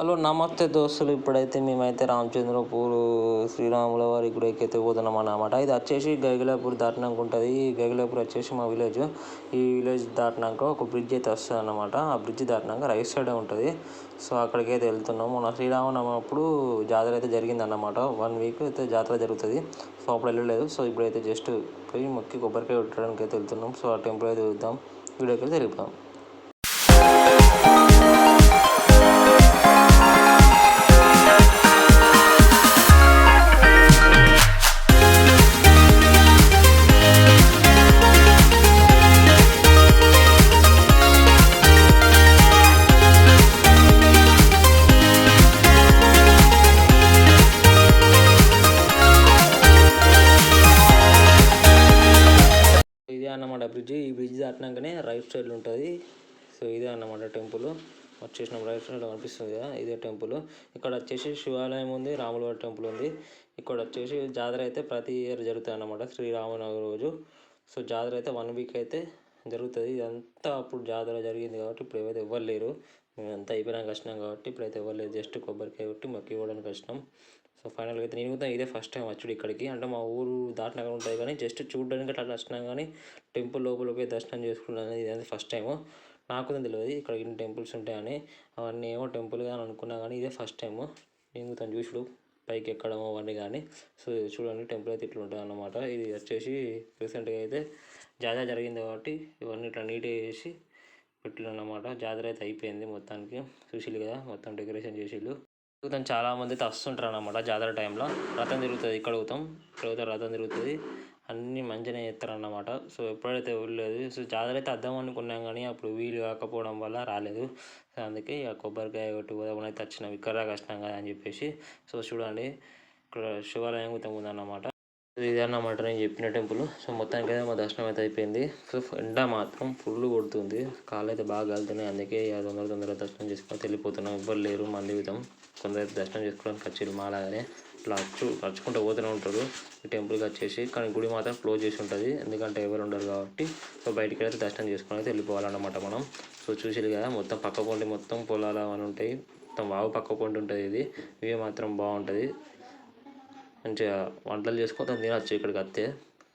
Hello నమస్తే దోస్తులు. ఇప్పుడైతే మేమైతే రామచంద్రపూర్ శ్రీరాముల వారి గుడికి పోతున్నాం అన్నమాట. ఇది వచ్చేసి గైగలాపూర్ దాటినాక ఉంటుంది. గైగలాపూర్ వచ్చేసి మా విలేజ్. ఈ విలేజ్ దాటినాక ఒక బ్రిడ్జ్ అయితే వస్తుంది అన్నమాట. ఆ బ్రిడ్జ్ దాటినాక రైట్ సైడే ఉంటుంది. సో అక్కడికి అయితే వెళ్తున్నాం. మన శ్రీరామనవమి అప్పుడు జాతర అయితే జరిగింది అన్నమాట. 1 వీక్ అయితే జాతర జరుగుతుంది. సో అప్పుడు వెళ్ళలేదు. సో ఇప్పుడైతే జస్ట్ పోయి మొక్కి కొబ్బరికాయ కొట్టడానికి అయితే వెళ్తున్నాం. సో ఆ టెంపుల్ అయితే చూద్దాం, వీడియోకి అయితే తిరుగుతాం. ఇదే అన్నమాట బ్రిడ్జ్. ఈ బ్రిడ్జ్ దాటినాకనే రైట్ సైడ్లో ఉంటుంది. సో ఇదే అన్నమాట టెంపుల్. వచ్చేసినాం, రైట్ సైడ్లో కనిపిస్తుంది కదా, ఇదే టెంపుల్. ఇక్కడ వచ్చేసి శివాలయం ఉంది, రాములవారి టెంపుల్ ఉంది. ఇక్కడ వచ్చేసి జాతర అయితే ప్రతి ఇయర్ జరుగుతుంది అన్నమాట శ్రీరామనవమి రోజు. సో జాతర అయితే 1 వీక్ అయితే జరుగుతుంది. ఇదంతా అప్పుడు జాతర జరిగింది కాబట్టి ఇప్పుడు ఏవైతే ఎవ్వరు లేరు. మేమంతా అయిపోయినాక వచ్చినాం కాబట్టి ఇప్పుడైతే ఎవ్వరు లేదు. జస్ట్ కొబ్బరికాయ కొట్టి మొక్కి ఇవ్వడానికి వచ్చినాం. సో ఫైనల్గా అయితే నేను కూడా ఇదే ఫస్ట్ టైం వచ్చుడు ఇక్కడికి. అంటే మా ఊరు దాటినాక ఉంటుంది కానీ జస్ట్ చూడడానికి అట్లా వచ్చినాం కానీ టెంపుల్ లోపలికి దర్శనం చేసుకున్నాను అనేది ఇదే ఫస్ట్ టైము. నాకు తెలియదు ఇక్కడ ఇన్ని టెంపుల్స్ ఉంటాయని. అవన్నీ ఏమో టెంపుల్ కానీ అనుకున్నా కానీ ఇదే ఫస్ట్ టైము నేను తను చూసుడు, పైకి ఎక్కడం అవన్నీ కానీ. సో చూడండి టెంపుల్ అయితే ఇట్లా ఉంటుంది అన్నమాట. ఇది వచ్చేసి రీసెంట్గా అయితే జాతర జరిగింది కాబట్టి ఇవన్నీ ఇట్లా నీట్గా చేసి పెట్టిల్లు అన్నమాట. జాతర అయితే అయిపోయింది మొత్తానికి. చూసిల్లు కదా మొత్తం డెకరేషన్ చేసిల్లు. తిరుగుతాం, చాలామంది అయితే వస్తుంటారు అన్నమాట జాతర టైంలో. రథం తిరుగుతుంది, ఇక్కడ ఇక్కడ రథం తిరుగుతుంది, అన్నీ మంచిగానే చేస్తారన్నమాట. సో ఎప్పుడైతే వెళ్ళలేదు. సో జాతర అయితే వద్దాం అనుకున్నాం కానీ అప్పుడు వీలు కాకపోవడం వల్ల రాలేదు. సో అందుకే ఇక కొబ్బరికాయ కొట్టి పోదామని అయితే వచ్చినాం, ఇక్కడ దాకా వచ్చినాం కదా అని చెప్పేసి. సో చూడండి ఇక్కడ శివాలయం కూడా ఉందన్నమాట. ఇది అన్నమాట నేను చెప్పిన టెంపుల్. సో మొత్తానికి అయితే మా దర్శనం అయితే అయిపోయింది. సో ఎండ మాత్రం ఫుల్ కొడుతుంది, కాళ్ళు అయితే బాగా కాలుతున్నాయి. అందుకే తొందరగా దర్శనం చేసుకొని వెళ్ళిపోతున్నాం. ఎవ్వరు లేరు, మళ్ళీ కొందరైతే దర్శనం చేసుకోవడానికి వచ్చి మాలాగానే ఇట్లా నడుచుకుంటూ పోతూనే ఉంటారు ఈ టెంపుల్కి వచ్చేసి. కానీ గుడి మాత్రం క్లోజ్ చేసి ఉంటుంది, ఎందుకంటే ఎవరు ఉండరు కాబట్టి. సో బయటికి అయితే దర్శనం చేసుకొని అయితే వెళ్ళిపోవాలన్నమాట మనం. సో చూసేది కదా మొత్తం పక్క పొంటి మొత్తం పొలాలు అవన్నీ ఉంటాయి, మొత్తం వాగు పక్క పొంటి ఉంటుంది. ఇది ఇవి మాత్రం బాగుంటుంది, మంచిగా వంటలు చేసుకొని తినచ్చు ఇక్కడికి వస్తే.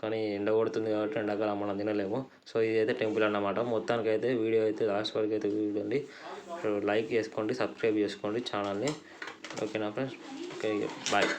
కానీ ఎండ కొడుతుంది కాబట్టి ఎండాకాలం మనం తినలేము. సో ఇదైతే టెంపుల్ అన్నమాట. మొత్తానికి అయితే వీడియో అయితే లాస్ట్ వరకు అయితే చూడండి. లైక్ చేసుకోండి, సబ్స్క్రైబ్ చేసుకోండి ఛానల్ని. ఓకేనా ఫ్రెండ్స్? Okay, bye.